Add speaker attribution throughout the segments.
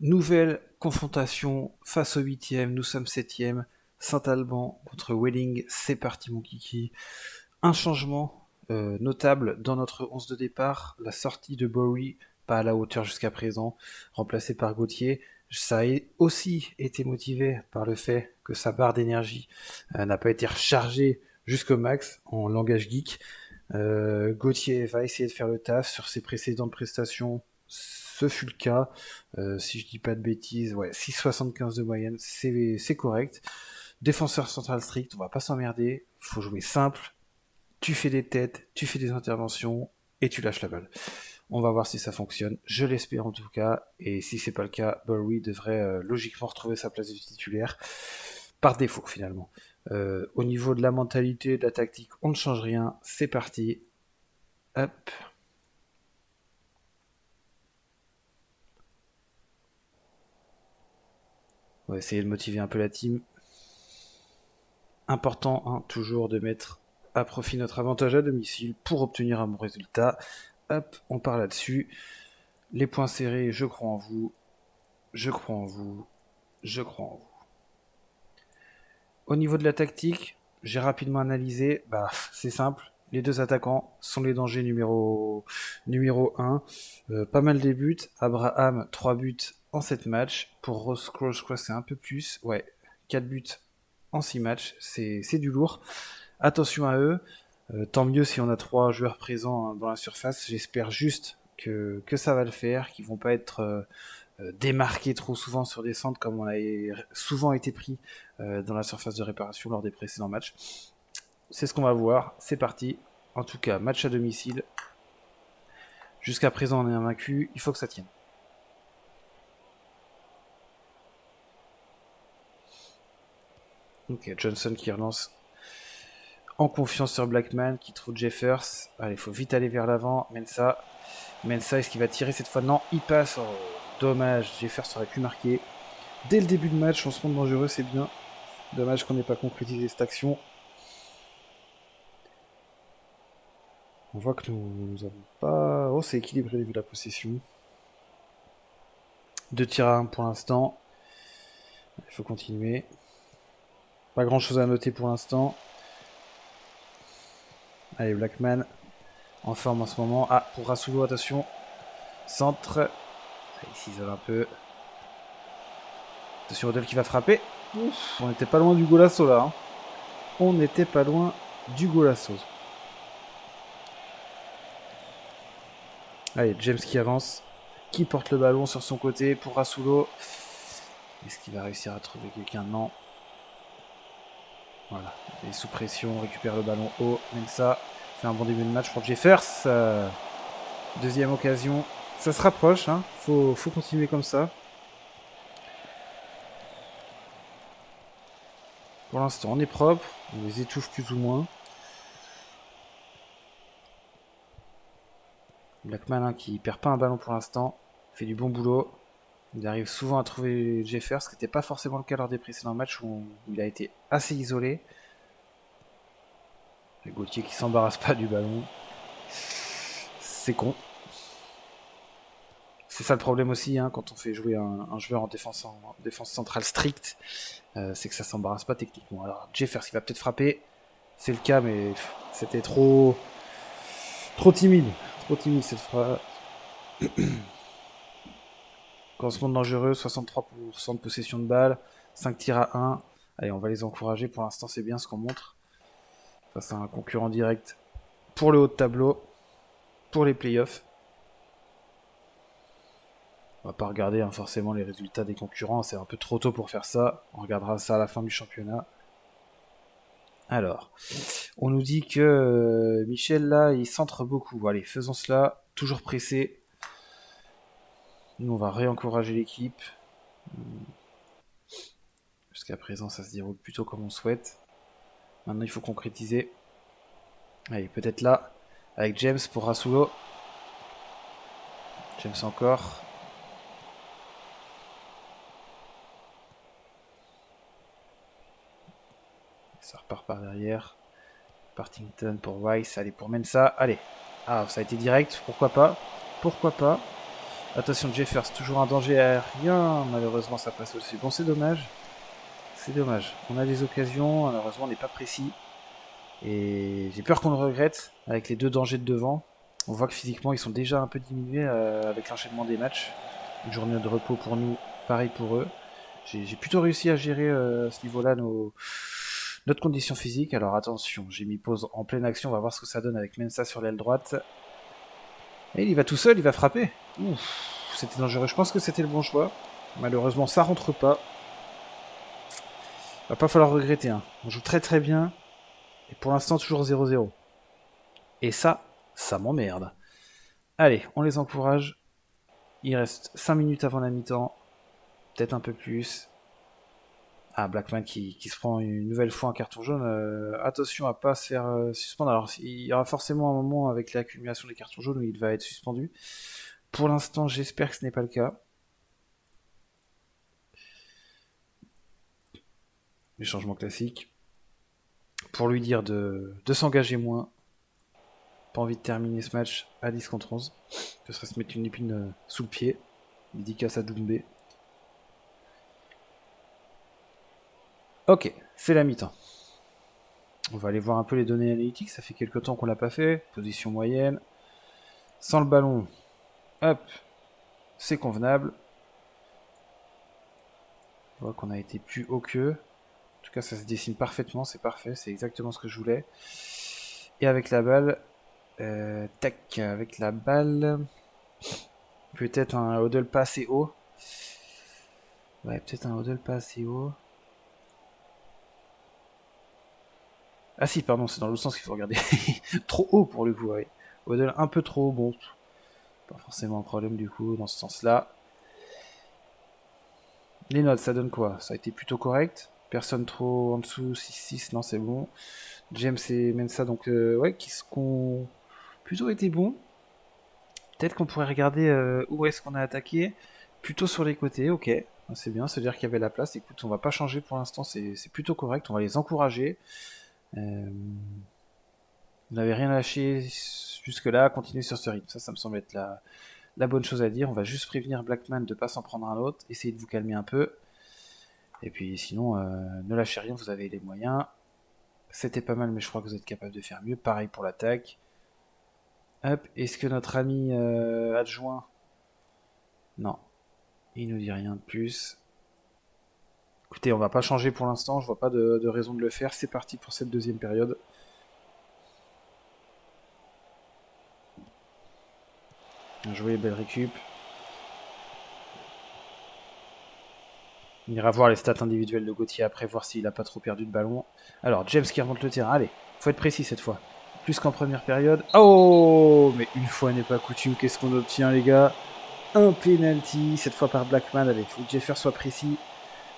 Speaker 1: Nouvelle confrontation face au 8e, nous sommes 7e. Saint-Alban contre Welling, c'est parti mon kiki. Un changement notable dans notre 11 de départ, la sortie de Bowie, pas à la hauteur jusqu'à présent, remplacé par Gauthier. Ça a aussi été motivé par le fait que sa barre d'énergie n'a pas été rechargée jusqu'au max en langage geek. Gauthier va essayer de faire le taf sur ses précédentes prestations. Ce fut le cas. Si je dis pas de bêtises, ouais, 6,75 de moyenne, c'est correct. Défenseur central strict, on va pas s'emmerder. Faut jouer simple. Tu fais des têtes, tu fais des interventions et tu lâches la balle. On va voir si ça fonctionne. Je l'espère en tout cas. Et si c'est pas le cas, Bowie devrait logiquement retrouver sa place de titulaire par défaut finalement. Au niveau de la mentalité, de la tactique, on ne change rien. C'est parti. Hop. On va essayer de motiver un peu la team. Important, hein, toujours de mettre à profit notre avantage à domicile pour obtenir un bon résultat. Hop, on part là-dessus. Les points serrés, je crois en vous. Je crois en vous. Je crois en vous. Au niveau de la tactique, j'ai rapidement analysé. Bah, c'est simple. Les deux attaquants sont les dangers numéro 1. Pas mal des buts. Abraham, 3 buts en 7 matchs. Pour Rose Cross, je crois que c'est un peu plus. Ouais, 4 buts en 6 matchs. C'est du lourd. Attention à eux. Tant mieux si on a 3 joueurs présents dans la surface. J'espère juste que ça va le faire, qu'ils vont pas être démarqués trop souvent sur des centres comme on a souvent été pris dans la surface de réparation lors des précédents matchs. C'est ce qu'on va voir. C'est parti. En tout cas, match à domicile. Jusqu'à présent, on est invaincu. Il faut que ça tienne. Ok, Johnson qui relance en confiance sur Blackman, qui trouve Jeffers. Allez, il faut vite aller vers l'avant. Mensa, est-ce qu'il va tirer cette fois? Non, il passe. Oh, dommage, Jeffers aurait pu marquer. Dès le début de match, on se rend dangereux, c'est bien. Dommage qu'on n'ait pas concrétisé cette action. On voit que nous n'avons pas... Oh, c'est équilibré vu la possession. 2 tirs à 1 pour l'instant. Il faut continuer. Pas grand chose à noter pour l'instant. Allez, Blackman en forme en ce moment. Ah, pour Rasulo, attention. Centre. Il s'isole un peu. Attention, Odell qui va frapper. Ouf, on n'était pas loin du golasso là. Hein. On n'était pas loin du golasso. Allez, James qui avance. Qui porte le ballon sur son côté pour Rasulo. Est-ce qu'il va réussir à trouver quelqu'un? Non. Voilà. Il est sous pression, on récupère le ballon haut. Mensa fait un bon début de match pour Jeffers. Deuxième occasion. Ça se rapproche. Hein. Faut continuer comme ça. Pour l'instant, on est propre. On les étouffe plus ou moins. Blackman hein, qui perd pas un ballon pour l'instant. Fait du bon boulot. Il arrive souvent à trouver Jeffers, ce qui n'était pas forcément le cas lors des précédents matchs où il a été assez isolé. Et Gauthier qui s'embarrasse pas du ballon. C'est con. C'est ça le problème aussi hein, quand on fait jouer un joueur en défense centrale stricte. C'est que ça s'embarrasse pas techniquement. Alors Jeffers il va peut-être frapper. C'est le cas mais c'était trop timide. Trop timide cette phrase. Commencement dangereux, 63% de possession de balle, 5 tirs à 1. Allez, on va les encourager. Pour l'instant, c'est bien ce qu'on montre. Face à un concurrent direct pour le haut de tableau, pour les playoffs. On va pas regarder hein, forcément les résultats des concurrents, c'est un peu trop tôt pour faire ça. On regardera ça à la fin du championnat. Alors, on nous dit que Michel là, il centre beaucoup. Allez, faisons cela. Toujours pressé. Nous, on va réencourager l'équipe. Jusqu'à présent, ça se déroule plutôt comme on souhaite. Maintenant, il faut concrétiser. Allez, peut-être là, avec James pour Rasulo. James encore. Ça repart par derrière. Partington pour Weiss. Allez, pour Mensa. Allez. Ah, ça a été direct. Pourquoi pas? Pourquoi pas? Attention, Jeffers, toujours un danger aérien. Malheureusement, ça passe au-dessus. Bon, c'est dommage. C'est dommage. On a des occasions. Malheureusement, on n'est pas précis. Et j'ai peur qu'on le regrette avec les deux dangers de devant. On voit que physiquement, ils sont déjà un peu diminués avec l'enchaînement des matchs. Une journée de repos pour nous, pareil pour eux. J'ai plutôt réussi à gérer à ce niveau-là notre condition physique. Alors attention, j'ai mis pause en pleine action. On va voir ce que ça donne avec Mensah sur l'aile droite. Et il y va tout seul, il va frapper. Ouf, c'était dangereux. Je pense que c'était le bon choix. Malheureusement, ça rentre pas. Va pas falloir regretter. Hein. On joue très très bien. Et pour l'instant, toujours 0-0. Et ça m'emmerde. Allez, on les encourage. Il reste 5 minutes avant la mi-temps. Peut-être un peu plus. Ah, Blackman qui se prend une nouvelle fois un carton jaune. Attention à pas se faire suspendre. Alors, il y aura forcément un moment avec l'accumulation des cartons jaunes où il va être suspendu. Pour l'instant, j'espère que ce n'est pas le cas. Les changements classiques. Pour lui dire de s'engager moins. Pas envie de terminer ce match à 10 contre 11. Ce serait se mettre une épine sous le pied. Dédicace à Doumbé. Ok, c'est la mi-temps. On va aller voir un peu les données analytiques. Ça fait quelques temps qu'on l'a pas fait. Position moyenne. Sans le ballon, hop, c'est convenable. On voit qu'on a été plus haut qu'eux. En tout cas, ça se dessine parfaitement, c'est parfait, c'est exactement ce que je voulais. Et avec la balle, tac, avec la balle, peut-être un hodl pas assez haut. Ouais, peut-être un hodl pas assez haut. Ah si, pardon, c'est dans l'autre sens qu'il faut regarder. Trop haut pour le coup, ouais. Hodl un peu trop haut, bon. Pas forcément un problème du coup dans ce sens-là. Les notes, ça donne quoi? Ça a été plutôt correct. Personne trop en dessous, 6-6, non c'est bon. James et Mensah, donc ouais, qui ont plutôt été bons. Peut-être qu'on pourrait regarder où est-ce qu'on a attaqué. Plutôt sur les côtés, ok. C'est bien, c'est-à-dire qu'il y avait la place. Écoute, on va pas changer pour l'instant, c'est plutôt correct. On va les encourager. Vous n'avez rien lâché jusque-là, continuez sur ce rythme. Ça me semble être la bonne chose à dire. On va juste prévenir Blackman de pas s'en prendre un autre. Essayez de vous calmer un peu. Et puis sinon, ne lâchez rien, vous avez les moyens. C'était pas mal, mais je crois que vous êtes capable de faire mieux. Pareil pour l'attaque. Hop, est-ce que notre ami adjoint... Non, il nous dit rien de plus. Écoutez, on va pas changer pour l'instant, je vois pas de raison de le faire. C'est parti pour cette deuxième période. Bien joué, belle récup. On ira voir les stats individuelles de Gauthier après, voir s'il a pas trop perdu de ballon. Alors, James qui remonte le terrain. Allez, faut être précis cette fois. Plus qu'en première période. Oh, mais une fois n'est pas coutume, qu'est-ce qu'on obtient, les gars? Un penalty, cette fois par Blackman. Allez, faut que Jeffers soit précis.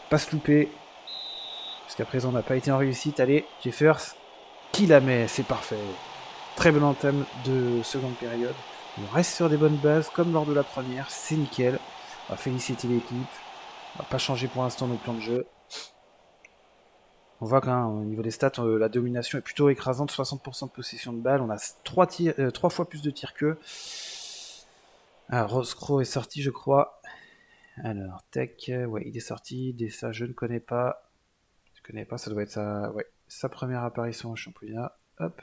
Speaker 1: Pas se louper. Jusqu'à présent, on n'a pas été en réussite. Allez, Jeffers, qui la met? C'est parfait. Très bon entame de seconde période. On reste sur des bonnes bases, comme lors de la première. C'est nickel. On va féliciter l'équipe. On va pas changer pour l'instant nos plans de jeu. On voit qu'au niveau des stats, la domination est plutôt écrasante, 60% de possession de balle. On a 3 fois plus de tirs qu'eux. Ah, Roscrow est sorti, je crois. Alors, tech, ouais, il est sorti. Ça, je ne connais pas. Je connais pas, ça doit être sa première apparition au championnat. Hop.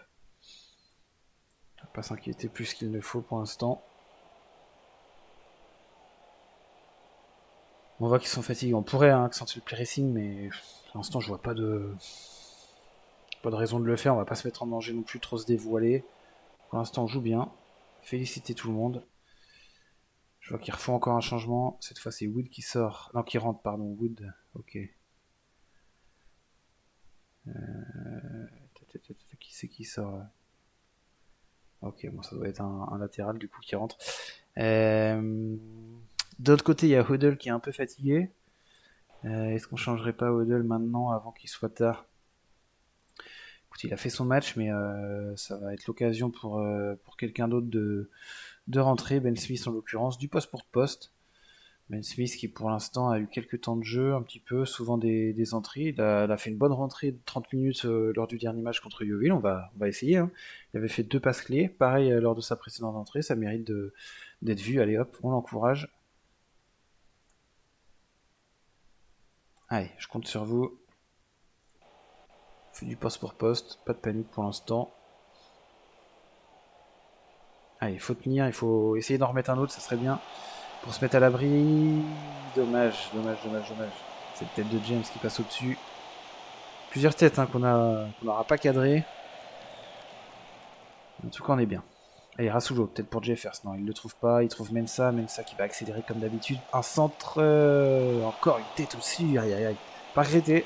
Speaker 1: On va pas s'inquiéter plus qu'il ne faut pour l'instant. On voit qu'ils sont fatigués. On pourrait accentuer le pressing, mais pour l'instant, je vois pas de raison de le faire. On va pas se mettre en danger non plus, trop se dévoiler. Pour l'instant, on joue bien. Féliciter tout le monde. Je vois qu'ils refont encore un changement. Cette fois, c'est Wood qui sort. Non, qui rentre, pardon. Wood. Ok. Qui c'est qui sort? Ok, bon, ça doit être un latéral du coup qui rentre. D'autre côté, il y a Hodl qui est un peu fatigué. Est-ce qu'on changerait pas Hodl maintenant avant qu'il soit tard? Écoute, il a fait son match, mais ça va être l'occasion pour quelqu'un d'autre de rentrer. Ben Smith en l'occurrence, du poste pour poste. Ben Smith qui pour l'instant a eu quelques temps de jeu, un petit peu, souvent des entrées. Il a fait une bonne rentrée de 30 minutes lors du dernier match contre Yeovil, on va essayer. Hein. Il avait fait 2 passes clés, pareil lors de sa précédente entrée, ça mérite d'être vu. Allez hop, on l'encourage. Allez, je compte sur vous. Fait du poste pour poste, pas de panique pour l'instant. Allez, il faut tenir, il faut essayer d'en remettre un autre, ça serait bien. Pour se mettre à l'abri. Dommage, dommage, dommage, dommage. Cette tête de James qui passe au-dessus. Plusieurs têtes qu'on n'aura pas cadré. En tout cas, on est bien. Allez, Rasulo, peut-être pour Jeffers. Non, il ne le trouve pas. Il trouve Mensa. Mensa qui va accélérer comme d'habitude. Un centre. Encore une tête au-dessus. Aïe, aïe, aïe. Pas regretté.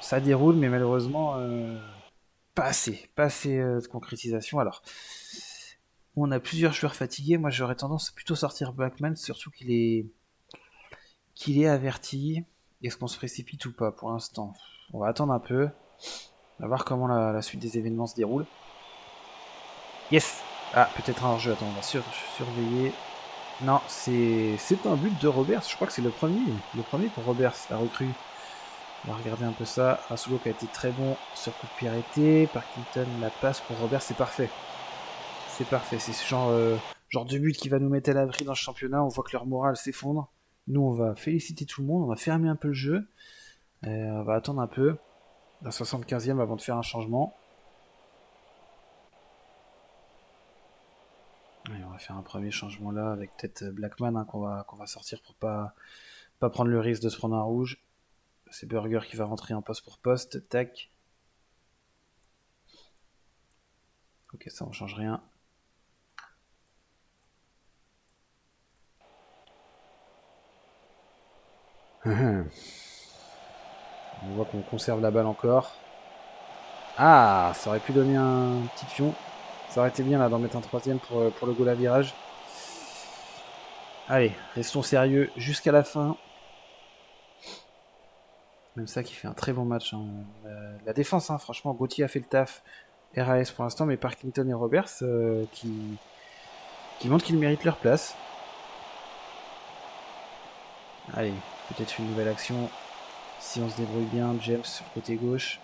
Speaker 1: Ça déroule, mais malheureusement, pas assez. Pas assez de concrétisation. Alors, on a plusieurs joueurs fatigués. Moi, j'aurais tendance à plutôt sortir Blackman, surtout qu'il est averti. Est-ce qu'on se précipite ou pas pour l'instant? On va attendre un peu. On va voir comment la suite des événements se déroule. Yes. Ah, peut-être un hors-jeu. Attends, on va surveiller. Non, c'est un but de Roberts. Je crois que c'est le premier. Le premier pour Roberts, la recrue. On va regarder un peu ça. Rasulo qui a été très bon sur coup de pied arrêté. Parkington, la passe pour Roberts, c'est parfait. C'est parfait. C'est ce genre de but qui va nous mettre à l'abri dans ce championnat. On voit que leur morale s'effondre. Nous, on va féliciter tout le monde. On va fermer un peu le jeu. On va attendre un peu. La 75e avant de faire un changement. Et on va faire un premier changement là avec peut-être Blackman qu'on va sortir pour pas prendre le risque de se prendre un rouge. C'est Burger qui va rentrer en poste pour poste. Tac. Ok, ça on change rien. On voit qu'on conserve la balle encore. Ah, ça aurait pu donner un petit pion. Ça aurait été bien là d'en mettre un troisième pour le goal à virage. Allez, restons sérieux jusqu'à la fin. Même ça qui fait un très bon match. Hein. La défense, hein, franchement, Gauthier a fait le taf. RAS pour l'instant, mais Parkington et Roberts qui montrent qu'ils méritent leur place. Allez, peut-être une nouvelle action. Si on se débrouille bien, James sur le côté gauche.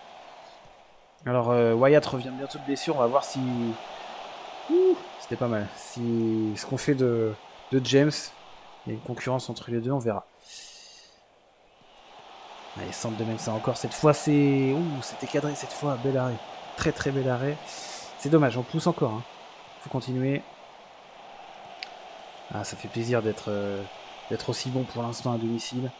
Speaker 1: Alors, Wyatt revient bientôt de blessure. On va voir si. Ouh, c'était pas mal. Si ce qu'on fait de James, il y a une concurrence entre les deux, on verra. Allez, centre de Mensa encore. Cette fois, c'est. Ouh, c'était cadré cette fois. Bel arrêt. Très très bel arrêt. C'est dommage, on pousse encore. Hein. Faut continuer. Ah, ça fait plaisir d'être aussi bon pour l'instant à domicile.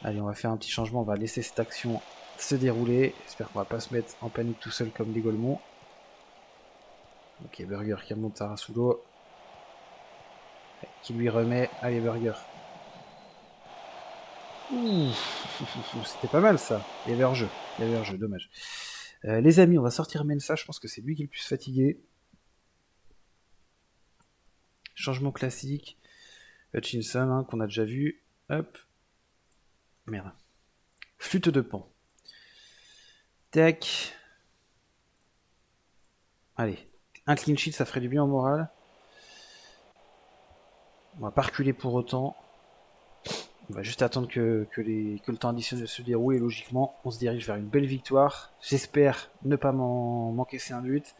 Speaker 1: Allez, on va faire un petit changement. On va laisser cette action se dérouler. J'espère qu'on va pas se mettre en panique tout seul comme des Golemons. Ok, Burger qui remonte à Rasulo. Qui lui remet. Allez, Burger. Ouh, c'était pas mal ça. Il y avait hors-jeu. Il y avait hors-jeu, dommage. Les amis, on va sortir Mensa. Je pense que c'est lui qui est le plus fatigué. Changement classique. Hutchinson, hein, qu'on a déjà vu. Hop. Merde. Flûte de pan. Tac. Allez. Un clean sheet, ça ferait du bien au moral. On va pas reculer pour autant. On va juste attendre que le temps additionnel se déroule et logiquement, on se dirige vers une belle victoire. J'espère ne pas m'encaisser un but.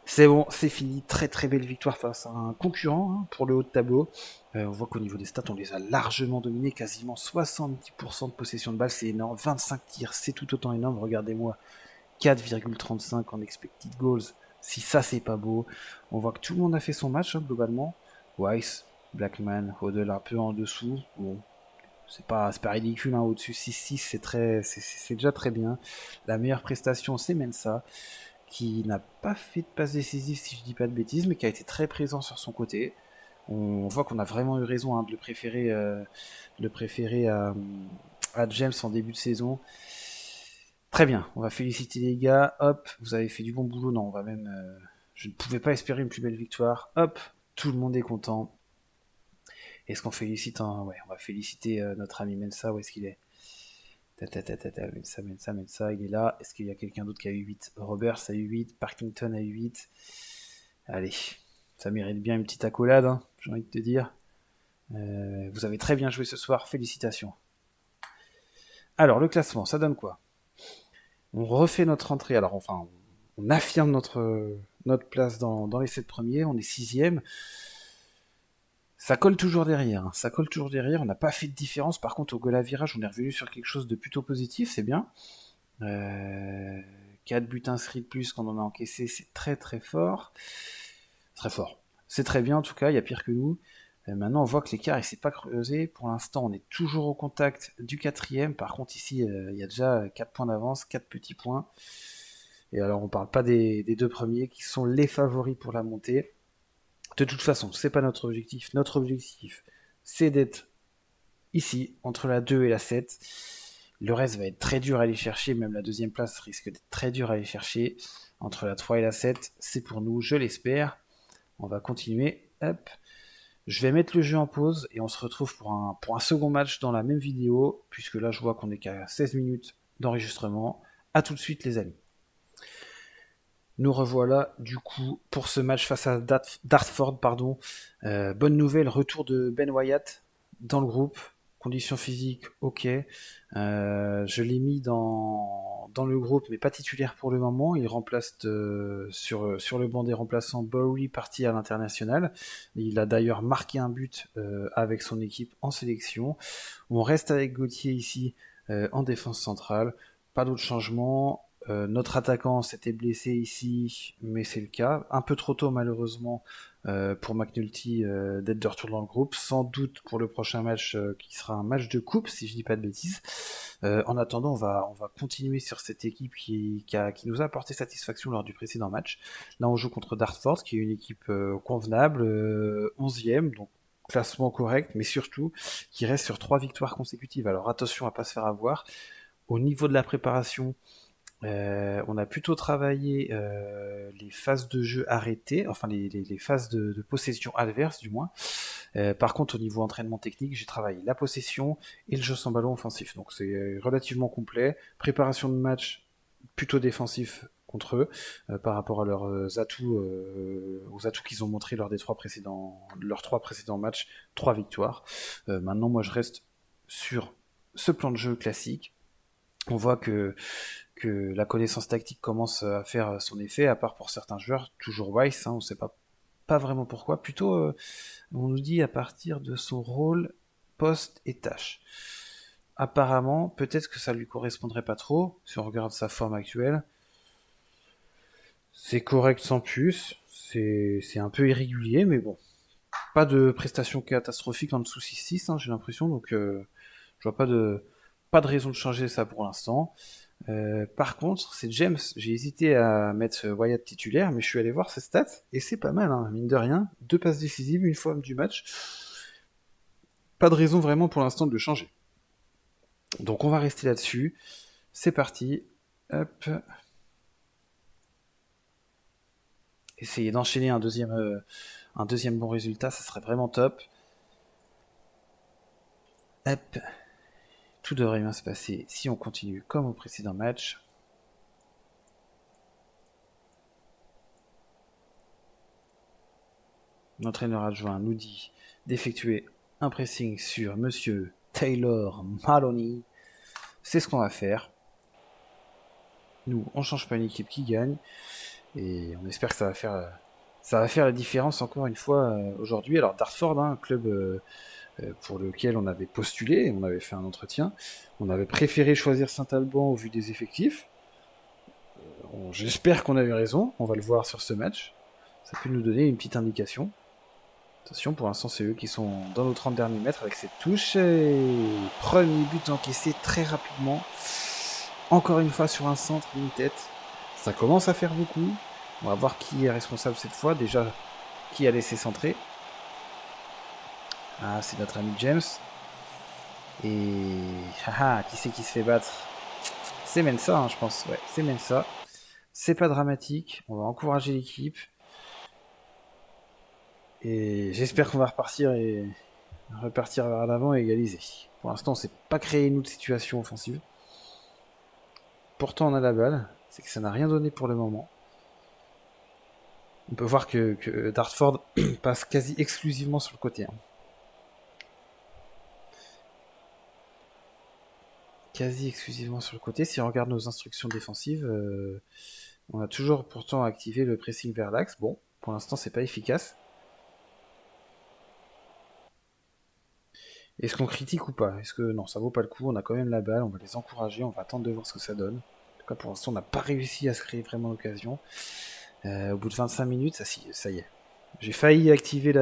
Speaker 1: C'est bon, c'est fini. Très très belle victoire face à un concurrent hein, pour le haut de tableau. On voit qu'au niveau des stats, on les a largement dominés. Quasiment 70% de possession de balle, c'est énorme. 25 tirs, c'est tout autant énorme. Regardez-moi, 4,35 en expected goals. Si ça, c'est pas beau. On voit que tout le monde a fait son match, hein, globalement. Weiss, Blackman, au-delà, un peu en dessous. Bon, c'est pas ridicule, hein, au-dessus 6-6, c'est déjà très bien. La meilleure prestation, c'est Mensa, qui n'a pas fait de passe décisive, si je dis pas de bêtises, mais qui a été très présent sur son côté. On voit qu'on a vraiment eu raison hein, de le préférer à James en début de saison. Très bien, on va féliciter les gars. Hop, vous avez fait du bon boulot. Non, on va même. Je ne pouvais pas espérer une plus belle victoire. Hop, tout le monde est content. Est-ce qu'on félicite Ouais, on va féliciter notre ami Mensa. Où est-ce qu'il est Mensa, il est là. Est-ce qu'il y a quelqu'un d'autre qui a eu 8 Roberts a eu 8, Parkington a eu 8. Allez, Ça mérite bien une petite accolade, hein, j'ai envie de te dire. Vous avez très bien joué ce soir, félicitations. Alors, le classement, ça donne quoi? On refait notre entrée, alors enfin, on affirme notre place dans les 7 premiers, on est 6ème. Ça colle toujours derrière, hein. Ça colle toujours derrière, on n'a pas fait de différence. Par contre, au goal à virage, on est revenu sur quelque chose de plutôt positif, c'est bien. 4 buts inscrits de plus qu'on en a encaissé, c'est très très fort. Très fort. C'est très bien en tout cas, il y a pire que nous. Maintenant, on voit que l'écart il s'est pas creusé. Pour l'instant, on est toujours au contact du 4ème. Par contre, ici, il y a déjà 4 points d'avance, 4 petits points. Et alors, on parle pas des 2 premiers qui sont les favoris pour la montée. De toute façon, c'est pas notre objectif. Notre objectif, c'est d'être ici, entre la 2 et la 7. Le reste va être très dur à aller chercher, même la 2ème place risque d'être très dur à aller chercher. Entre la 3 et la 7, c'est pour nous, je l'espère. On va continuer. Hop. Je vais mettre le jeu en pause et on se retrouve pour un second match dans la même vidéo, puisque là je vois qu'on est qu'à 16 minutes d'enregistrement. A tout de suite les amis. Nous revoilà du coup pour ce match face à Dartford. Bonne nouvelle, retour de Ben Wyatt dans le groupe. Conditions physiques, ok. Je l'ai mis dans le groupe, mais pas titulaire pour le moment. Il remplace sur le banc des remplaçants Bowie, parti à l'international. Il a d'ailleurs marqué un but avec son équipe en sélection. On reste avec Gauthier ici en défense centrale. Pas d'autres changements. Notre attaquant s'était blessé ici, mais c'est le cas. Un peu trop tôt malheureusement pour McNulty d'être de retour dans le groupe. Sans doute pour le prochain match qui sera un match de coupe, si je dis pas de bêtises. En attendant, on va continuer sur cette équipe qui nous a apporté satisfaction lors du précédent match. Là, on joue contre Dartford, qui est une équipe convenable, 11e, donc classement correct, mais surtout qui reste sur 3 victoires consécutives. Alors attention à pas se faire avoir. Au niveau de la préparation, on a plutôt travaillé les phases de jeu arrêtées, enfin les phases de possession adverse du moins. Par contre, au niveau entraînement technique, j'ai travaillé la possession et le jeu sans ballon offensif. Donc c'est relativement complet. Préparation de match plutôt défensif contre eux par rapport à leurs atouts, aux atouts qu'ils ont montrés lors des leurs 3 précédents matchs, 3 victoires. Maintenant, moi, je reste sur ce plan de jeu classique. On voit que la connaissance tactique commence à faire son effet, à part pour certains joueurs, toujours Weiss, hein, on ne sait pas vraiment pourquoi. Plutôt, on nous dit à partir de son rôle, poste et tâche. Apparemment, peut-être que ça lui correspondrait pas trop, si on regarde sa forme actuelle. C'est correct sans plus, c'est un peu irrégulier, mais bon. Pas de prestation catastrophique en dessous 6-6, hein, j'ai l'impression, donc je vois pas de raison de changer ça pour l'instant. Par contre, c'est James. J'ai hésité à mettre Wyatt titulaire, mais je suis allé voir ses stats et c'est pas mal, hein, mine de rien. 2 passes décisives, une fois homme du match. Pas de raison vraiment pour l'instant de le changer. Donc on va rester là-dessus. C'est parti. Hop. Essayer d'enchaîner un deuxième bon résultat, ça serait vraiment top. Hop. Tout devrait bien se passer si on continue comme au précédent match. L'entraîneur adjoint nous dit d'effectuer un pressing sur Monsieur Taylor Maloney. C'est ce qu'on va faire. Nous, on change pas une équipe qui gagne. Et on espère que ça va faire la différence encore une fois aujourd'hui. Alors Dartford, hein, un club pour lequel on avait postulé, on avait fait un entretien. On avait préféré choisir Saint-Alban au vu des effectifs. J'espère qu'on avait raison. On va le voir sur ce match. Ça peut nous donner une petite indication. Attention, pour l'instant, c'est eux qui sont dans nos 30 derniers mètres avec cette touche. Et premier but encaissé très rapidement. Encore une fois sur un centre, une tête. Ça commence à faire beaucoup. On va voir qui est responsable cette fois. Déjà, qui a laissé centrer. Ah, c'est notre ami James. Et qui c'est qui se fait battre? C'est Mensa, hein, je pense. Ouais, c'est Mensa. C'est pas dramatique. On va encourager l'équipe. Et j'espère qu'on va repartir vers l'avant et égaliser. Pour l'instant, on s'est pas créé une autre situation offensive. Pourtant, on a la balle. C'est que ça n'a rien donné pour le moment. On peut voir que Dartford passe quasi exclusivement sur le côté. Hein. Quasi exclusivement sur le côté. Si on regarde nos instructions défensives, on a toujours pourtant activé le pressing vers l'axe. Bon, pour l'instant, c'est pas efficace. Est-ce qu'on critique ou pas? Est-ce que non, ça vaut pas le coup? On a quand même la balle, on va les encourager, on va attendre de voir ce que ça donne. En tout cas, pour l'instant, on n'a pas réussi à se créer vraiment l'occasion. Au bout de 25 minutes, ça y est. J'ai failli activer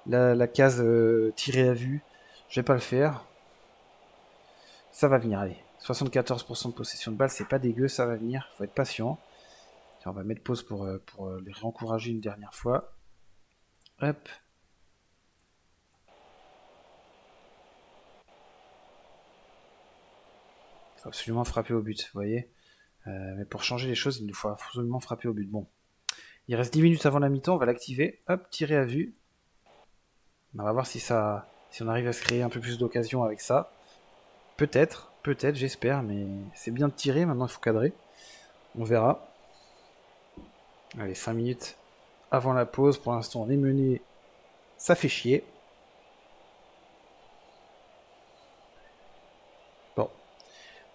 Speaker 1: la case tirée à vue. Je vais pas le faire. Ça va venir, allez. 74% de possession de balle, c'est pas dégueu, ça va venir. Faut être patient. Tiens, on va mettre pause pour les réencourager une dernière fois. Hop. Faut absolument frapper au but, vous voyez. Mais pour changer les choses, il nous faut absolument frapper au but. Bon. Il reste 10 minutes avant la mi-temps, on va l'activer. Hop, tirer à vue. On va voir si on arrive à se créer un peu plus d'occasion avec ça. Peut-être, j'espère, mais c'est bien de tirer, maintenant il faut cadrer. On verra. Allez, 5 minutes avant la pause, pour l'instant on est mené, ça fait chier. Bon,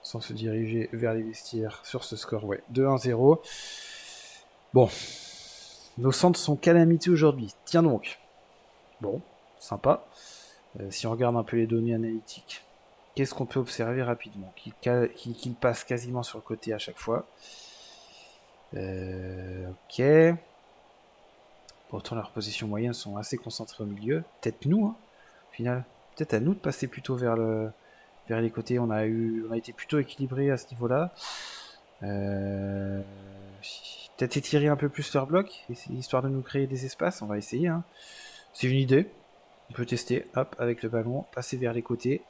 Speaker 1: sans se diriger vers les vestiaires sur ce score, ouais, 2-1-0. Bon, nos centres sont calamiteux aujourd'hui, tiens donc. Bon, sympa. Si on regarde un peu les données analytiques, qu'est-ce qu'on peut observer rapidement? Qu'il passe quasiment sur le côté à chaque fois. Ok. Pourtant, leurs positions moyennes sont assez concentrées au milieu. Peut-être nous, hein, au final. Peut-être à nous de passer plutôt vers les côtés. On a été plutôt équilibré à ce niveau-là. Peut-être étirer un peu plus leur bloc, histoire de nous créer des espaces. On va essayer. Hein. C'est une idée. On peut tester. Hop, avec le ballon, passer vers les côtés.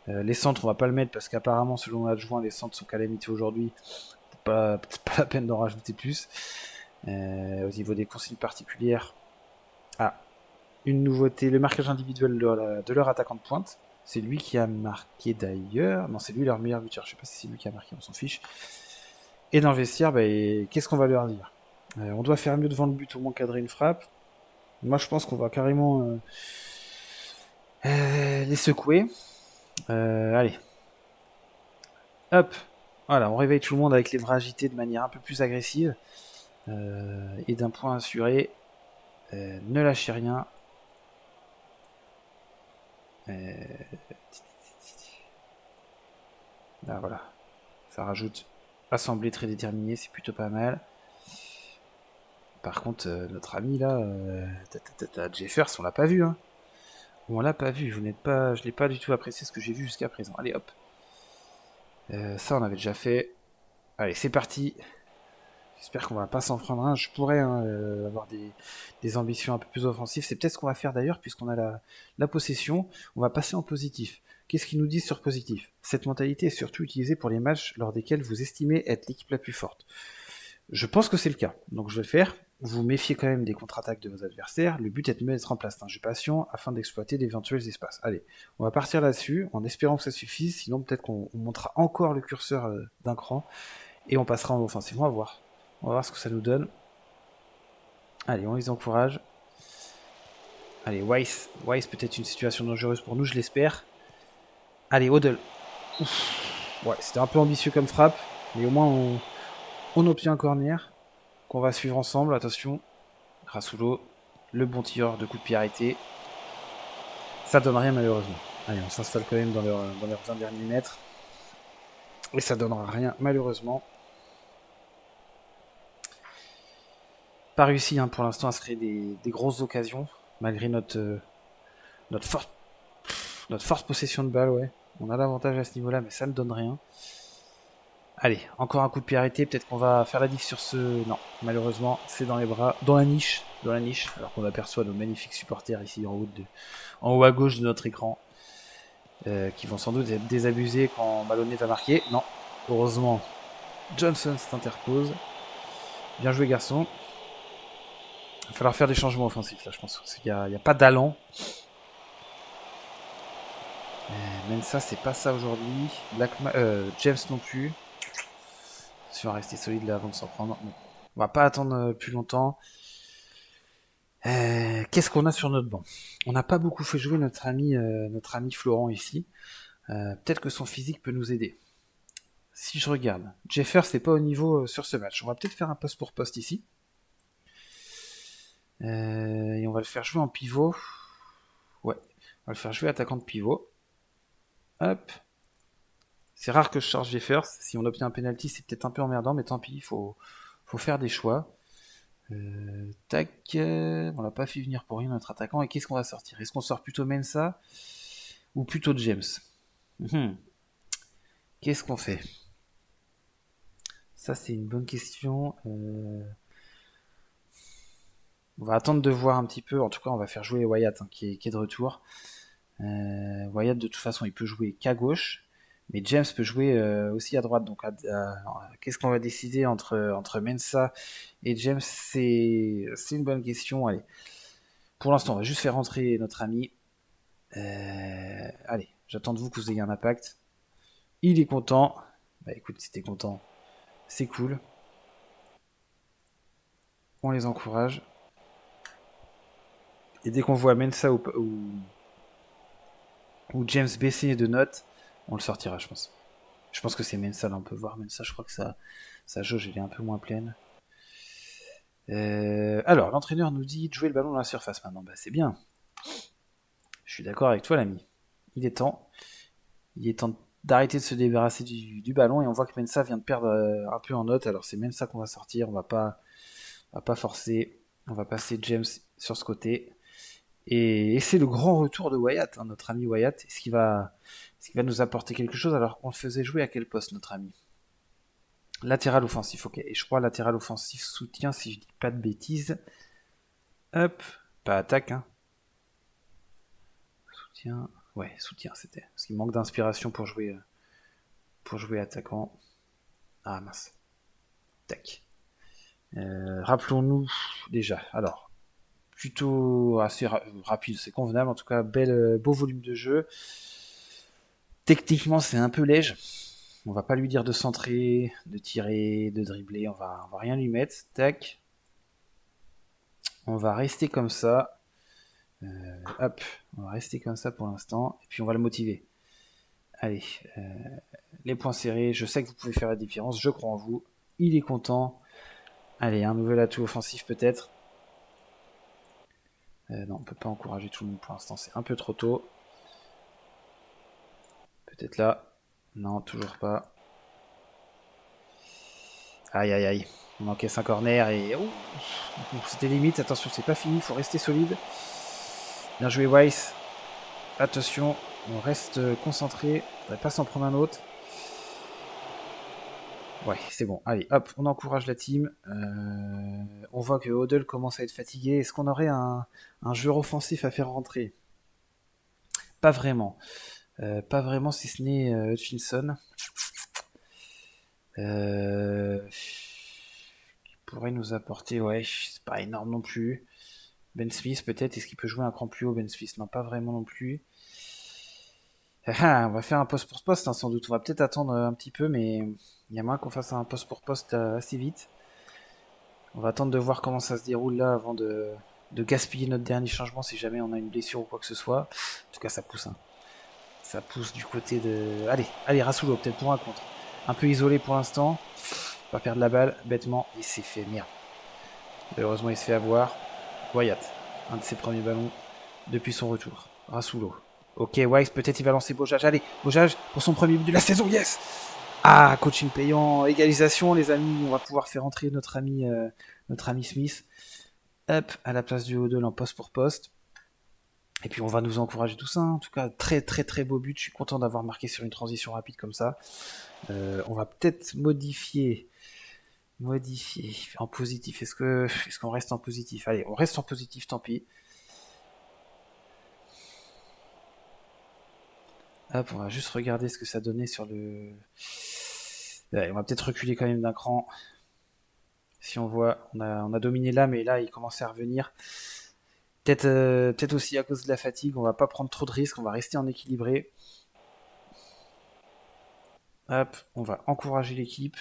Speaker 1: Les centres, on va pas le mettre parce qu'apparemment, selon l'adjoint, les centres sont calamités aujourd'hui. C'est pas la peine d'en rajouter plus. Au niveau des consignes particulières, une nouveauté, le marquage individuel de leur attaquant de pointe. C'est lui qui a marqué d'ailleurs. Non, c'est lui leur meilleur buteur. Je sais pas si c'est lui qui a marqué, on s'en fiche. Et dans le vestiaire, qu'est-ce qu'on va leur dire? On doit faire mieux devant le but, au moins cadrer une frappe. Moi, je pense qu'on va carrément les secouer. Allez. Hop. Voilà, on réveille tout le monde avec les bras agités de manière un peu plus agressive. Et d'un point assuré, ne lâchez rien. Là, voilà. Ça rajoute assemblée très déterminée, c'est plutôt pas mal. Par contre, notre ami là, Jeffers, on l'a pas vu. Hein. On l'a pas vu, je l'ai pas du tout apprécié ce que j'ai vu jusqu'à présent. Allez hop. Ça on avait déjà fait. Allez, c'est parti. J'espère qu'on va pas s'en prendre un. Je pourrais avoir des ambitions un peu plus offensives. C'est peut-être ce qu'on va faire d'ailleurs, puisqu'on a la possession. On va passer en positif. Qu'est-ce qu'ils nous disent sur positif? Cette mentalité est surtout utilisée pour les matchs lors desquels vous estimez être l'équipe la plus forte. Je pense que c'est le cas, donc je vais le faire. Vous méfiez quand même des contre-attaques de vos adversaires. Le but est de mettre en place un jeu patient afin d'exploiter d'éventuels espaces. Allez, on va partir là-dessus en espérant que ça suffise. Sinon, peut-être qu'on montera encore le curseur d'un cran et on passera en offensive. On va voir. On va voir ce que ça nous donne. Allez, on les encourage. Allez, Weiss peut-être une situation dangereuse pour nous, je l'espère. Allez, Odell. Ouais, c'était un peu ambitieux comme frappe, mais au moins on obtient un corner qu'on va suivre ensemble. Attention, Rasulo, le bon tireur de coup de pied arrêté. Ça donne rien malheureusement. Allez, on s'installe quand même dans leurs 20 derniers mètres. Et ça donnera rien malheureusement. Pas réussi hein, pour l'instant à se créer des grosses occasions, malgré notre forte possession de balle, ouais. On a l'avantage à ce niveau-là, mais ça ne donne rien. Allez, encore un coup de pied arrêté, peut-être qu'on va faire la diff sur ce... Non, malheureusement, c'est dans les bras, dans la niche, alors qu'on aperçoit nos magnifiques supporters ici en haut à gauche de notre écran, qui vont sans doute être désabusés quand Maloney va marquer. Non, heureusement, Johnson s'interpose. Bien joué, garçon. Il va falloir faire des changements offensifs, là, je pense. Il n'y a pas d'allant. Même ça, c'est pas ça aujourd'hui. James non plus. Si on va rester solide là avant de s'en prendre. Bon. On va pas attendre plus longtemps. Qu'est-ce qu'on a sur notre banc? On n'a pas beaucoup fait jouer notre ami Florent ici. Peut-être que son physique peut nous aider. Si je regarde, Jeffer c'est pas au niveau sur ce match. On va peut-être faire un poste pour poste ici. Et on va le faire jouer en pivot. Ouais, on va le faire jouer attaquant de pivot. Hop. C'est rare que je charge Jeffers. Si on obtient un penalty, c'est peut-être un peu emmerdant, mais tant pis, faut faire des choix. Tac. On l'a pas fait venir pour rien notre attaquant. Et qu'est-ce qu'on va sortir? Est-ce qu'on sort plutôt Mensa ou plutôt James? Qu'est-ce qu'on fait? Ça, c'est une bonne question. On va attendre de voir un petit peu. En tout cas, on va faire jouer Wyatt, hein, qui est de retour. Wyatt, de toute façon, il peut jouer qu'à gauche. Mais James peut jouer aussi à droite. Donc, qu'est-ce qu'on va décider entre Mensa et James? C'est une bonne question. Allez. Pour l'instant, on va juste faire rentrer notre ami. Allez, j'attends de vous que vous ayez un impact. Il est content. Bah écoute, si t'es content, c'est cool. On les encourage. Et dès qu'on voit Mensa ou James baisser de notes, on le sortira, je pense. Je pense que c'est Mensa, là, on peut voir Mensa, je crois que sa jauge, elle est un peu moins pleine. Alors, l'entraîneur nous dit de jouer le ballon dans la surface maintenant. Bah, c'est bien. Je suis d'accord avec toi, l'ami. Il est temps. Il est temps d'arrêter de se débarrasser du ballon et on voit que Mensa vient de perdre un peu en note. Alors, c'est Mensa qu'on va sortir. On va pas forcer. On va passer James sur ce côté. Et c'est le grand retour de Wyatt, hein, notre ami Wyatt. Est-ce qu'il va nous apporter quelque chose alors qu'on le faisait jouer à quel poste, notre ami? Latéral offensif, ok. Et je crois latéral offensif soutien, si je dis pas de bêtises. Hop, pas attaque, hein. Soutien, ouais, soutien c'était. Parce qu'il manque d'inspiration pour jouer attaquant. Ah mince. Tac. Rappelons-nous déjà. Alors, plutôt assez rapide, c'est convenable. En tout cas, beau volume de jeu. Techniquement, c'est un peu léger. On va pas lui dire de centrer, de tirer, de dribbler. On va rien lui mettre. Tac. On va rester comme ça. Hop, on va rester comme ça pour l'instant. Et puis on va le motiver. Allez, les points serrés. Je sais que vous pouvez faire la différence. Je crois en vous. Il est content. Allez, un nouvel atout offensif peut-être. Non, on peut pas encourager tout le monde pour l'instant. C'est un peu trop tôt. Peut-être là. Non, toujours pas. Aïe, aïe, aïe. On encaisse un corner et... Oh, c'était limite. Attention, c'est pas fini. Il faut rester solide. Bien joué, Weiss. Attention, on reste concentré. On ne pas s'en prendre un autre. Ouais, c'est bon. Allez, hop, on encourage la team. On voit que Odell commence à être fatigué. Est-ce qu'on aurait un joueur offensif à faire rentrer? Pas vraiment. Pas vraiment, si ce n'est Hutchinson. Qui pourrait nous apporter, ouais, c'est pas énorme non plus. Ben Smith, peut-être. Est-ce qu'il peut jouer un cran plus haut, Ben Smith? Non, pas vraiment non plus. On va faire un poste pour poste, hein, sans doute. On va peut-être attendre un petit peu, mais il y a moyen qu'on fasse un poste pour poste assez vite. On va attendre de voir comment ça se déroule là avant de gaspiller notre dernier changement si jamais on a une blessure ou quoi que ce soit. En tout cas, ça pousse. Hein. Ça pousse du côté de... Allez, Rasulo, peut-être pour un contre. Un peu isolé pour l'instant. Pas perdre la balle, bêtement. Il s'est fait merde. Malheureusement, il se fait avoir. Wyatt, un de ses premiers ballons depuis son retour. Rasulo. Ok, Wise, peut-être il va lancer Bojaj. Allez, Bojaj pour son premier but de la saison, yes! Ah, coaching payant, égalisation, les amis. On va pouvoir faire entrer notre ami Smith. Hop, à la place du Hodel en poste pour poste. Et puis on va nous encourager tout ça. Hein. En tout cas, très très très beau but. Je suis content d'avoir marqué sur une transition rapide comme ça. On va peut-être modifier en positif. Est-ce qu'on reste en positif? Allez, on reste en positif, tant pis. Hop, on va juste regarder ce que ça donnait sur le... Ouais, on va peut-être reculer quand même d'un cran. Si on voit, on a dominé là, mais là, il commençait à revenir. Peut-être aussi à cause de la fatigue, on va pas prendre trop de risques, on va rester en équilibré. Hop, on va encourager l'équipe.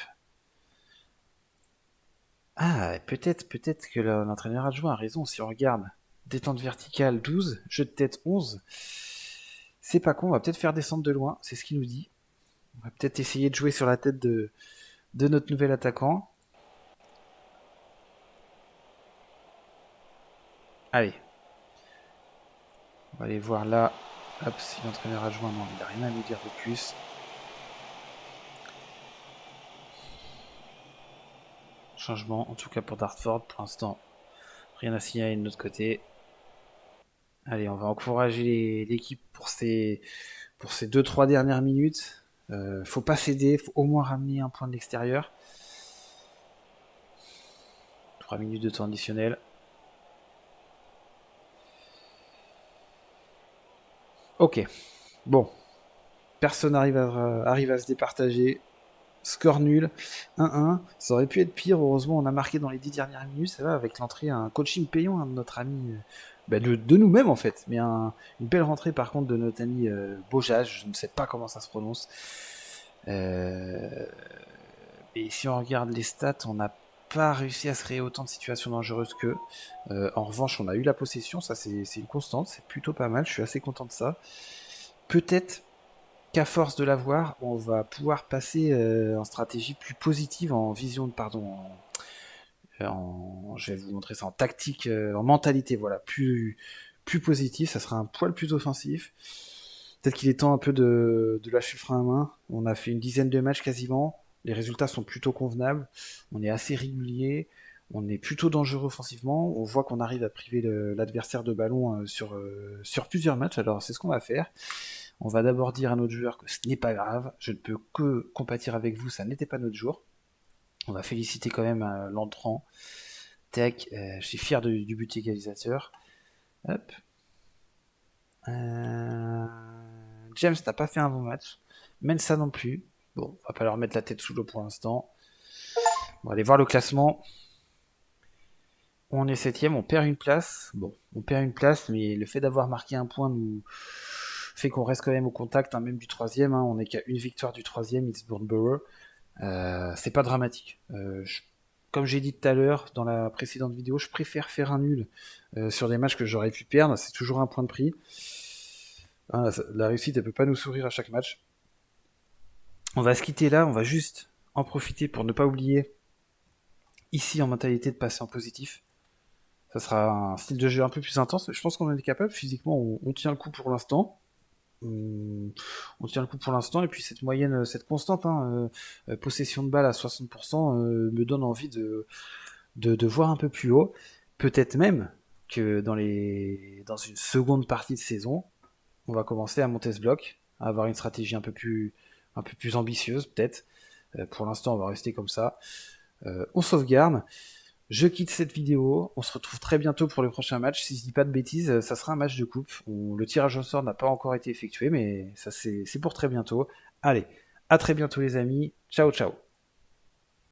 Speaker 1: Ah, peut-être que l'entraîneur adjoint a raison. Si on regarde détente verticale 12, jeu de tête 11, c'est pas con. On va peut-être faire descendre de loin. C'est ce qu'il nous dit. On va peut-être essayer de jouer sur la tête de notre nouvel attaquant. Allez. On va aller voir là. Hop, si l'entraîneur adjoint, non, il n'a rien à nous dire de plus. Changement, en tout cas pour Dartford, pour l'instant, rien à signaler de notre côté. Allez, on va encourager l'équipe pour ces 2-3 dernières minutes. Faut pas céder, faut au moins ramener un point de l'extérieur. 3 minutes de temps additionnel. Ok, bon. Personne arrive à se départager. Score nul, 1-1. Ça aurait pu être pire. Heureusement, on a marqué dans les 10 dernières minutes. Ça va avec l'entrée, un coaching payant de notre ami, de nous-mêmes en fait. Mais une belle rentrée par contre de notre ami Bojaj. Je ne sais pas comment ça se prononce. Et si on regarde les stats, on n'a pas réussi à se créer autant de situations dangereuses qu'eux. En revanche, on a eu la possession. Ça, c'est une constante. C'est plutôt pas mal. Je suis assez content de ça. Peut-être qu'à force de l'avoir, on va pouvoir passer en stratégie plus positive, en vision de, pardon, je vais vous montrer ça en tactique, en mentalité, voilà, plus positif, ça sera un poil plus offensif. Peut-être qu'il est temps un peu de lâcher le frein à main. On a fait une dizaine de matchs quasiment, les résultats sont plutôt convenables, on est assez régulier, on est plutôt dangereux offensivement, on voit qu'on arrive à priver l'adversaire de ballon sur plusieurs matchs, alors c'est ce qu'on va faire. On va d'abord dire à notre joueur que ce n'est pas grave, je ne peux que compatir avec vous, ça n'était pas notre jour. On va féliciter quand même l'entrant. Tac, je suis fier du but égalisateur. Hop. James n'a pas fait un bon match. Mensa non plus. Bon, on va pas leur mettre la tête sous l'eau pour l'instant. On va aller voir le classement. On est 7ème, on perd une place. Bon, on perd une place, mais le fait d'avoir marqué un point nous fait qu'on reste quand même au contact, hein, même du 3ème. Hein. On n'est qu'à une victoire du 3ème, Eastbourne Borough. C'est pas dramatique. Comme j'ai dit tout à l'heure dans la précédente vidéo, je préfère faire un nul sur des matchs que j'aurais pu perdre. C'est toujours un point de prix. Hein, la réussite, elle peut pas nous sourire à chaque match. On va se quitter là, on va juste en profiter pour ne pas oublier ici en mentalité de passer en positif. Ça sera un style de jeu un peu plus intense. Je pense qu'on en est capable. Physiquement, on tient le coup pour l'instant. On tient le coup pour l'instant, et puis cette moyenne, cette constante, hein, possession de balle à 60%, me donne envie de voir un peu plus haut. Peut-être même que dans une seconde partie de saison, on va commencer à monter ce bloc, à avoir une stratégie un peu plus ambitieuse peut-être. Pour l'instant, on va rester comme ça. On sauvegarde. Je quitte cette vidéo, on se retrouve très bientôt pour le prochain match. Si je dis pas de bêtises, ça sera un match de coupe. Le tirage au sort n'a pas encore été effectué, mais ça c'est pour très bientôt. Allez, à très bientôt les amis. Ciao ciao.